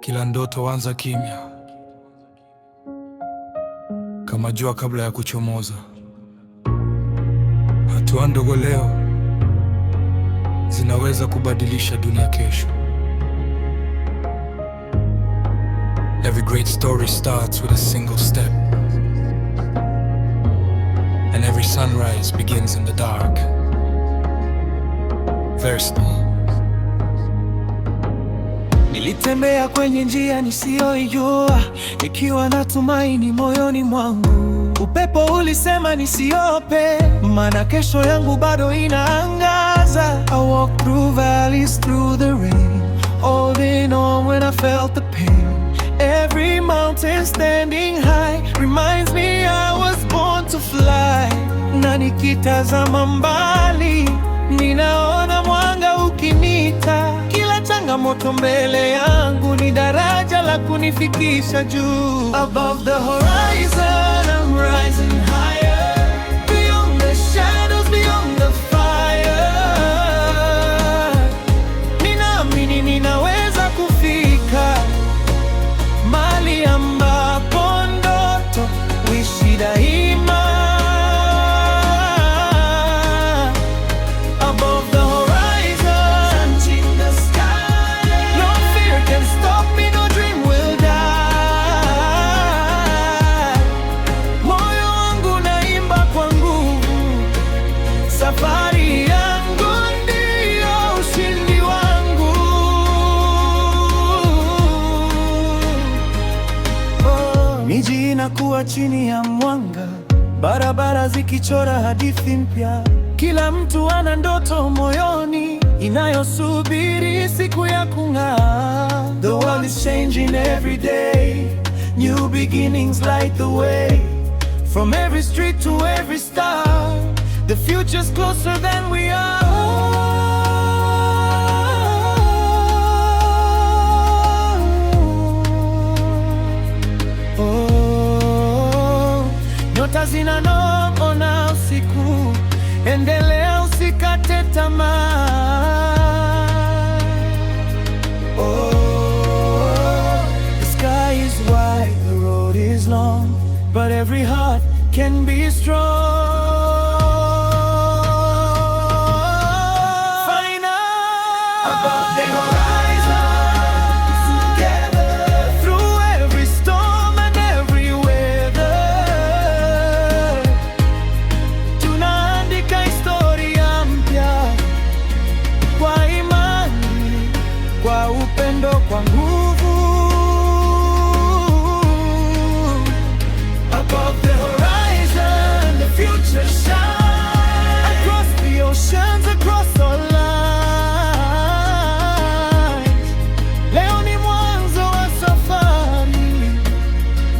Kila ndoto huanza kimya, kama jua kabla ya kuchomoza. Hatua ndogo leo zinaweza kubadilisha dunia kesho. Every great story starts with a single step, and every sunrise begins in the dark. Versatile. Nilitembea kwenye njia nisiyoijua, nikiwa na tumaini moyoni mwangu. Upepo ulisema nisiogope, maana kesho yangu bado inaangaza. I walked through valleys, through the rain, holding on when I felt the pain. Every mountain standing high reminds me I was born to fly. Na nikitazama mbali, ninaona mwanga ukinita. Kila changamoto mbele yangu ni daraja la kunifikisha juu. Above the horizon, I'm rising higher, beyond the shadows, beyond the fire. Ninaamini ninaweza kufika mahali ambapo ndoto huishi daima. Safari yangu ndio ushindi wangu. Miji inakuwa chini ya mwanga, barabara zikichora hadithi mpya. Kila mtu ana ndoto moyoni inayosubiri siku ya kung'aa. The world is changing every day, new beginnings light the way. From every street to every star, the future's closer than we are. Oh, nyota zinanong'ona usiku, endelea usikate tamaa. Oh, the sky is wide, the road is long, but every heart can be strong. Above the horizon, together, through every storm and every weather, tunaandika historia mpya kwa imani, kwa upendo, kwa nguvu. Above the horizon, the future shines across the oceans, across all lines. Leo ni mwanzo wa safari,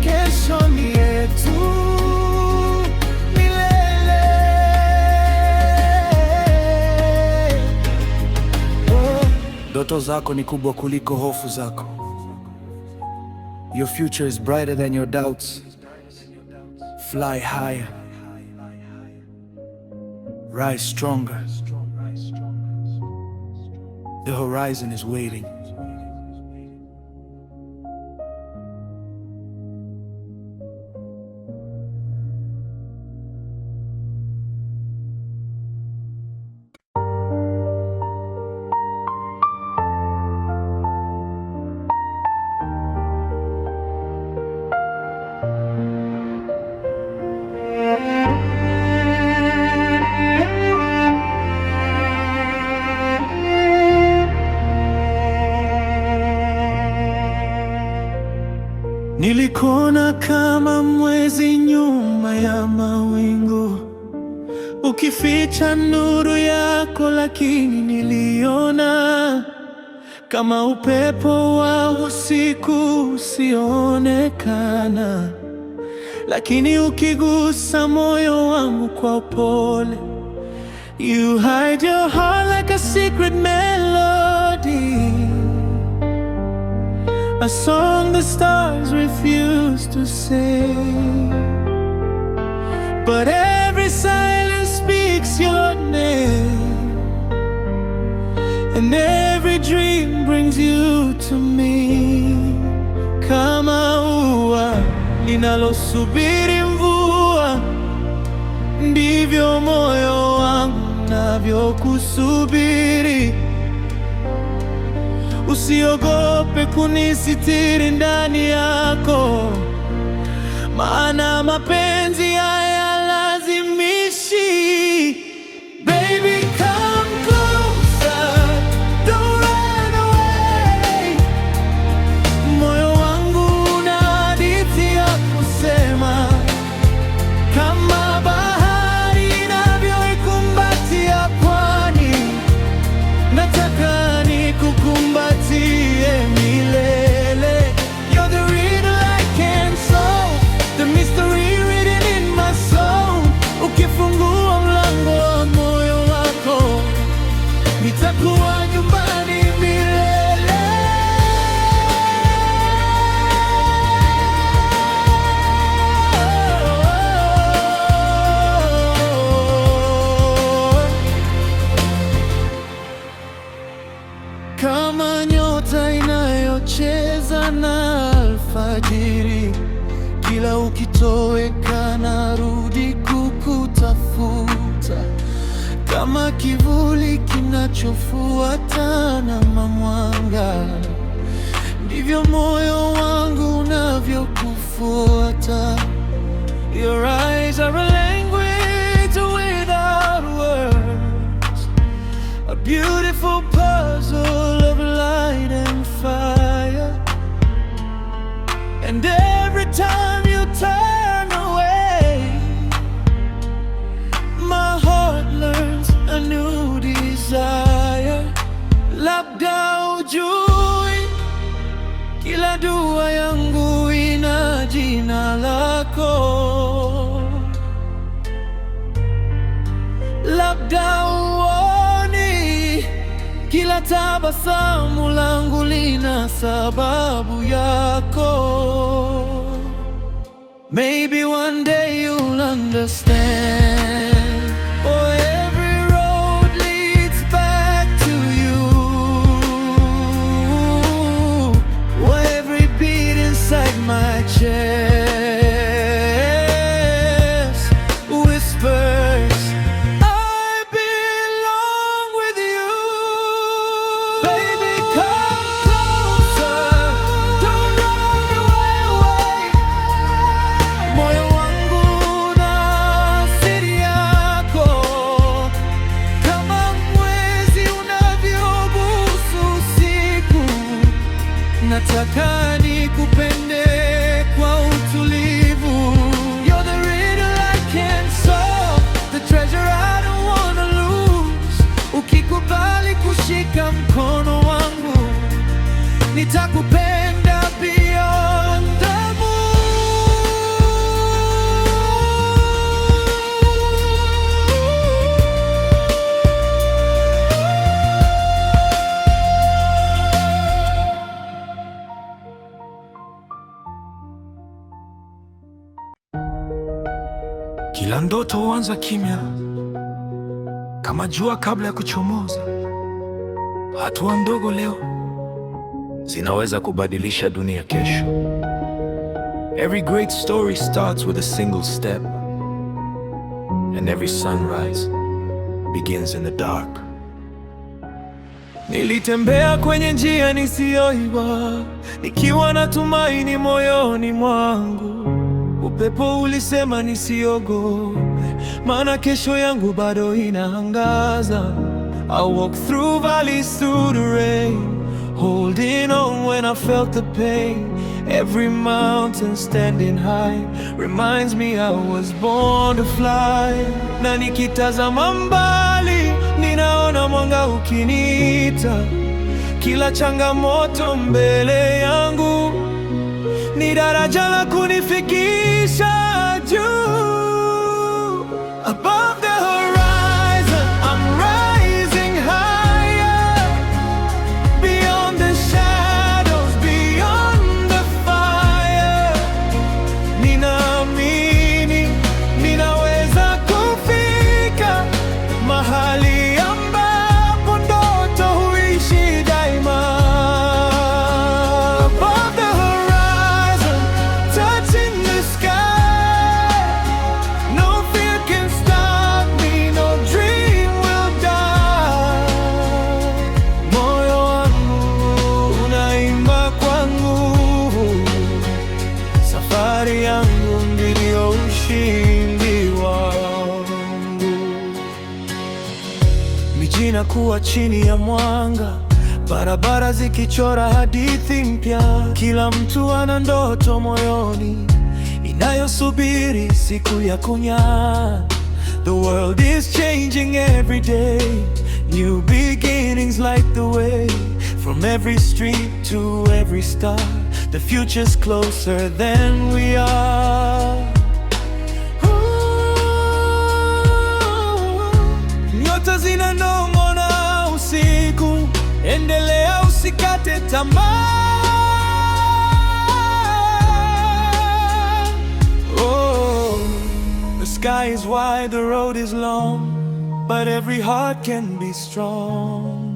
kesho ni yetu milele. Ndoto zako ni kubwa kuliko hofu zako. Your future is brighter than your doubts. Fly higher, rise stronger. The horizon is waiting. Nilikuona kama mwezi nyuma ya mawingu, ukificha nuru yako, lakini niliona kama upepo wa usiku usioonekana, lakini ukigusa moyo wangu kwa upole. You hide your heart like a secret melody, a song the stars refuse to sing. But every silence speaks your name, and every dream brings you to me. Kama ua linalosubiri mvua, ndivyo moyo wangu navyokusubiri. Usiogope kunisitiri ndani yako, maana mapenzi hayalazimishi. Baby, come closer, don't run away. Moyo wangu una hadithi ya kusema, kama bahari inavyoikumbatia pwani, nataka nikukumbatie milele. You're the riddle I can't solve, the mystery written in my soul. Ukifungua mlango wa moyo wako, nitakuwa nyumbani milele. Kama nyota inayocheza na alfajiri, kila ukitoweka narudi kukutafuta. Kama kivuli kinachofuatana na mwanga, ndivyo moyo wangu unavyokufuata. Your eyes are a language without words, a beautiful puzzle of light and fire. And every time you turn away, my heart learns a new desire. Labda ujui, kila dua yangu ina jina lako. Labda uoni, kila tabasamu langu lina sababu yako. Maybe one day you'll understand. Oh, every road leads back to you. Oh, every beat inside my chest whispers, I belong with you. Baby, come closer, don't run away. Moyo wangu na siri yako, kama mwezi unavyobusu usiku. Nataka nikupende kwa utulivu. You're the riddle I can't solve, the treasure I don't wanna lose. Ukikubali kushika mkono wangu, nitakupenda beyond the Kila ndoto huanza kimya, kama jua kabla ya kuchomoza. Hatua ndogo leo zinaweza kubadilisha dunia kesho. Every great story starts with a single step, and every sunrise begins in the dark. Nilitembea kwenye njia nisiyoijua, nikiwa na tumaini moyoni mwangu. Upepo ulisema nisiogope, maana kesho yangu bado inaangaza. I walk through valleys, through the rain, holding on when I felt the pain. Every mountain standing high reminds me I was born to fly. Na nikitazama mbali, ninaona mwanga ukiniita. Kila changamoto mbele yangu ni daraja la kunifikisha juu. Above the horizon, I'm rising higher. Beyond the shadows, beyond the fire. Ninaamini ninaweza kufika mahali ambapo ndoto huishia. kuwa chini ya mwanga, barabara zikichora hadithi mpya. Kila mtu ana ndoto moyoni inayosubiri siku ya kung'aa. The world is changing every day, new beginnings light the way. From every street to every star, the future's closer than we are. Nyota zinanong'ona usiku, endelea usikate tamaa. The sky is wide, the road is long, but every heart can be strong.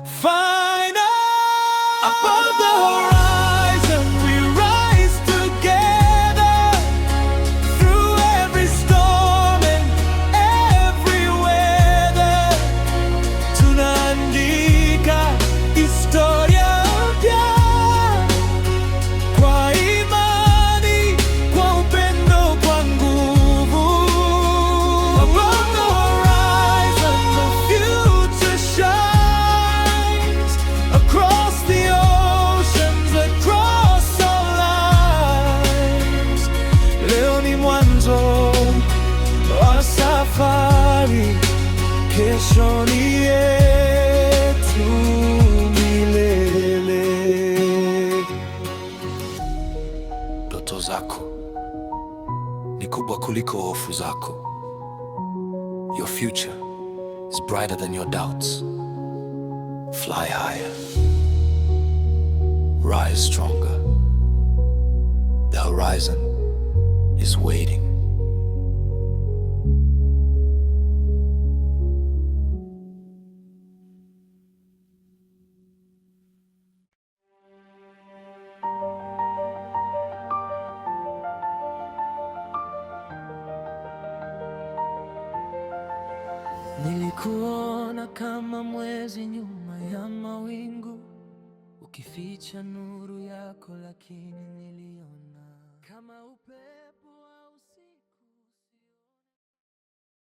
Find out above the horizon, we rise together. Through every storm and every weather, tunaandika historia mpya. Kwa imani, kwa upendo, kwa nguvu. Above the horizon, the future shines. Across the oceans, across all lives. Leo ni mwanzo wa safari, kesho ni yetu milele. Ndoto zako ni kubwa kuliko hofu zako. Your future is brighter than your doubts. Fly higher, rise stronger. The horizon is waiting. Nilikuona kama mwezi nyuma ya mawingu, ukificha nuru yako, lakini niliona kama upe